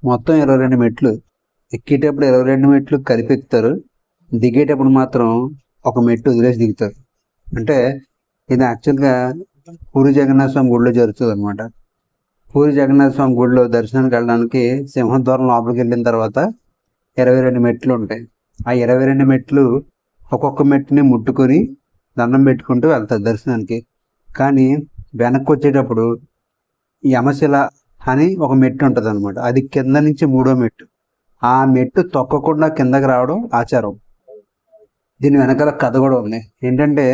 మొత్తం 22 మెట్లు. ఎక్కేటప్పుడు 22 మెట్లు కలిపి ఎక్కుతారు. దిగేటప్పుడు మాత్రం ఒక మెట్టు వదిలేసి దిగుతారు. అంటే ఇది యాక్చువల్గా పూరి జగన్నాథ స్వామి గుడిలో జరుగుతుంది అనమాట. పూరి జగన్నాథ స్వామి గుడిలో దర్శనానికి వెళ్ళడానికి సింహద్వారం లోపలికి వెళ్ళిన తర్వాత 22 మెట్లు ఉంటాయి. ఆ 22 మెట్లు ఒక్కొక్క మెట్టుని ముట్టుకొని దండం పెట్టుకుంటూ వెళ్తారు దర్శనానికి. కానీ వెనక్కి వచ్చేటప్పుడు యమశిల అని ఒక మెట్టు ఉంటుంది అనమాట. అది కింద నుంచి 3వ మెట్టు. ఆ మెట్టు తొక్కకుండా కిందకి రావడం ఆచారం. దీని వెనకాల కథ కూడా ఉంది. ఏంటంటే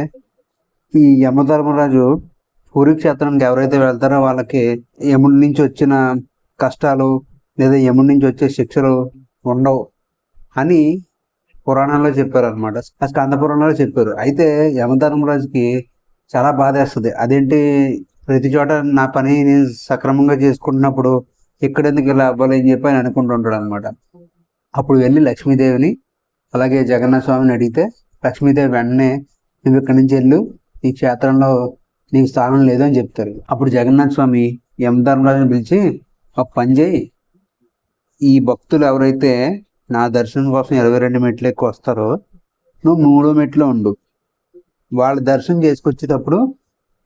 ఈ యమధర్మరాజు పూరి క్షేత్రానికి ఎవరైతే వెళ్తారో వాళ్ళకి యముడి నుంచి వచ్చిన కష్టాలు లేదా యముడి నుంచి వచ్చే శిక్షలు ఉండవు అని పురాణాల్లో చెప్పారు అనమాట. ఆ స్కంద పురాణంలో చెప్పారు. అయితే యమధర్మరాజుకి చాలా బాధేస్తుంది. అదేంటి ప్రతి చోట నా పని నేను సక్రమంగా చేసుకుంటున్నప్పుడు ఇక్కడెందుకు ఇలా అవ్వాలి అని చెప్పి ఆయన అనుకుంటుంటాడు అనమాట. అప్పుడు వెళ్ళి లక్ష్మీదేవిని అలాగే జగన్నాథ స్వామిని అడిగితే లక్ష్మీదేవి వెంటనే నువ్వు ఇక్కడి నుంచి వెళ్ళు, ఈ క్షేత్రంలో నీకు స్థానం లేదు అని చెప్తారు. అప్పుడు జగన్నాథ స్వామి యమధర్మరాజుని పిలిచి ఒక పని చేయి, ఈ భక్తులు ఎవరైతే నా దర్శనం కోసం 22 మెట్లు ఎక్కువ వస్తారో నువ్వు 3వ మెట్లో ఉండు. వాళ్ళ దర్శనం చేసుకొచ్చేటప్పుడు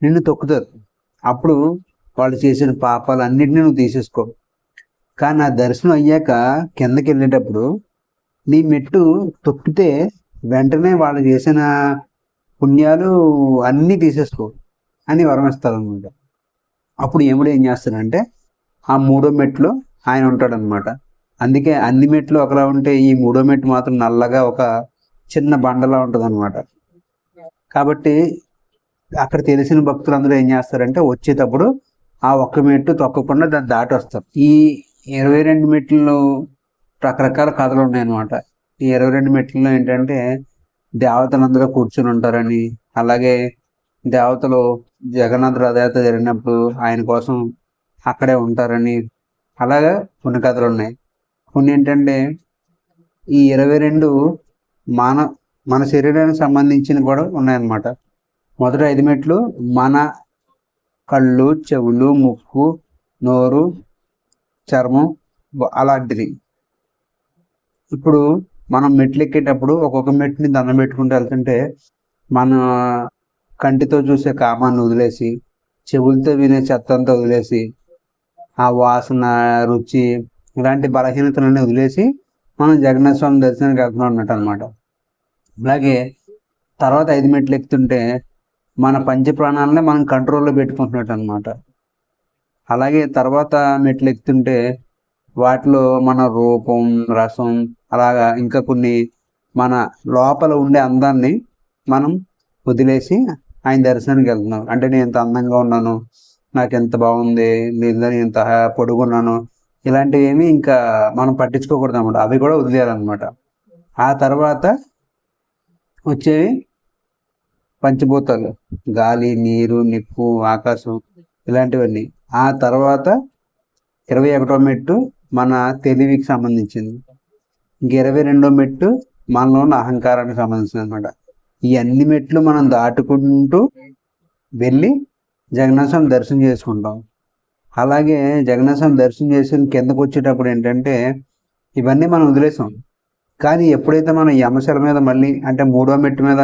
నిన్ను తొక్కుతారు. అప్పుడు వాళ్ళు చేసిన పాపాలన్నింటినీ నువ్వు తీసేసుకో. కానీ నా దర్శనం అయ్యాక కిందకి వెళ్ళేటప్పుడు నీ మెట్టు తొక్కితే వెంటనే వాళ్ళు చేసిన పుణ్యాలు అన్నీ తీసేసుకో అని వరం ఇస్తారనమాట. అప్పుడు యముడు ఏం చేస్తాడంటే ఆ 3వ మెట్లో ఆయన ఉంటాడనమాట. అందుకే అన్ని మెట్లు ఒకలా ఉంటే ఈ 3వ మెట్టు మాత్రం నల్లగా ఒక చిన్న బండలా ఉంటుంది అనమాట. కాబట్టి అక్కడ తెలిసిన భక్తులందరూ ఏం చేస్తారంటే వచ్చేటప్పుడు ఆ ఒక్క మెట్టు తొక్కకుండా దాన్ని దాటి వస్తారు. ఈ 22 మెట్లలో రకరకాల కథలు ఉన్నాయన్నమాట. ఈ 22 మెట్లలో ఏంటంటే దేవతలు అందులో కూర్చుని ఉంటారని, అలాగే దేవతలు జగన్నాథ రథయాత్ర జరిగినప్పుడు ఆయన కోసం అక్కడే ఉంటారని, అలాగా కొన్ని కథలు ఉన్నాయి. కొన్ని ఏంటంటే ఈ 22 మన శరీరానికి సంబంధించిన కూడా ఉన్నాయన్నమాట. మొదటి 5 మెట్లు మన కళ్ళు, చెవులు, ముక్కు, నోరు, చర్మం అలాంటిది. ఇప్పుడు మనం మెట్లు ఎక్కేటప్పుడు ఒక్కొక్క మెట్టుని దండం పెట్టుకుంటూ వెళ్తుంటే మన కంటితో చూసే కామాన్ని వదిలేసి, చెవులతో వినే చెత్త అంతా వదిలేసి, ఆ వాసన, రుచి ఇలాంటి బలహీనతలన్నీ వదిలేసి మనం జగన్నాథ స్వామి దర్శనానికి వెళ్తున్నాం అన్నట్టు అనమాట. అలాగే తర్వాత 5 మెట్లు ఎక్కుతుంటే మన పంచ ప్రాణాలనే మనం కంట్రోల్లో పెట్టుకుంటున్నట్టు అనమాట. అలాగే తర్వాత మెట్లు ఎక్కుతుంటే వాటిలో మన రూపం, రసం, అలాగా ఇంకా కొన్ని మన లోపల ఉండే అందాన్ని మనం వదిలేసి ఆయన దర్శనానికి వెళ్తున్నాం. అంటే నేను ఎంత అందంగా ఉన్నాను, నాకు ఎంత బాగుంది, లేదా నేను ఎంత పొడుగున్నాను, ఇలాంటివి ఏమి ఇంకా మనం పట్టించుకోకూడదు అనమాట. అవి కూడా వదిలేయాలన్నమాట. ఆ తర్వాత వచ్చేవి పంచభూతాలు, గాలి, నీరు, నిప్పు, ఆకాశం, ఇలాంటివన్నీ. ఆ తర్వాత 21వ మెట్టు మన తెలివికి సంబంధించింది. ఇంక 22వ మెట్టు మనలో ఉన్న అహంకారానికి సంబంధించింది అనమాట. ఈ అన్ని మెట్లు మనం దాటుకుంటూ వెళ్ళి జగన్నాథ స్వామి దర్శనం చేసుకుంటాం. అలాగే జగన్నాథ స్వామి దర్శనం చేసి కిందకు వచ్చేటప్పుడు ఏంటంటే ఇవన్నీ మనం వదిలేసాం. కానీ ఎప్పుడైతే మనం యమశిల మీద మళ్ళీ అంటే 3వ మెట్టు మీద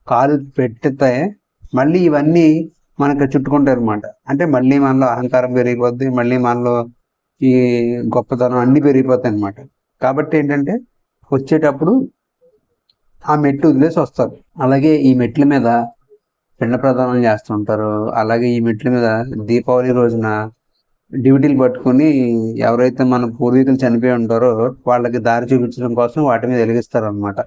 కాలు పెట్టితే మళ్ళీ ఇవన్నీ మనకు చుట్టుకుంటాయి అనమాట. అంటే మళ్ళీ మనలో అహంకారం పెరిగిపోద్ది, మళ్ళీ మనలో ఈ గొప్పతనం అన్నీ పెరిగిపోతాయి అనమాట. కాబట్టి ఏంటంటే వచ్చేటప్పుడు ఆ మెట్టు వదిలేసి వస్తారు. అలాగే ఈ మెట్ల మీద పిండ ప్రదానం చేస్తుంటారు. అలాగే ఈ మెట్ల మీద దీపావళి రోజున డ్యూటీలు పట్టుకుని ఎవరైతే మన పూర్వీకులు చనిపోయి ఉంటారో వాళ్ళకి దారి చూపించడం కోసం వాటి మీద వెలిగిస్తారు అనమాట.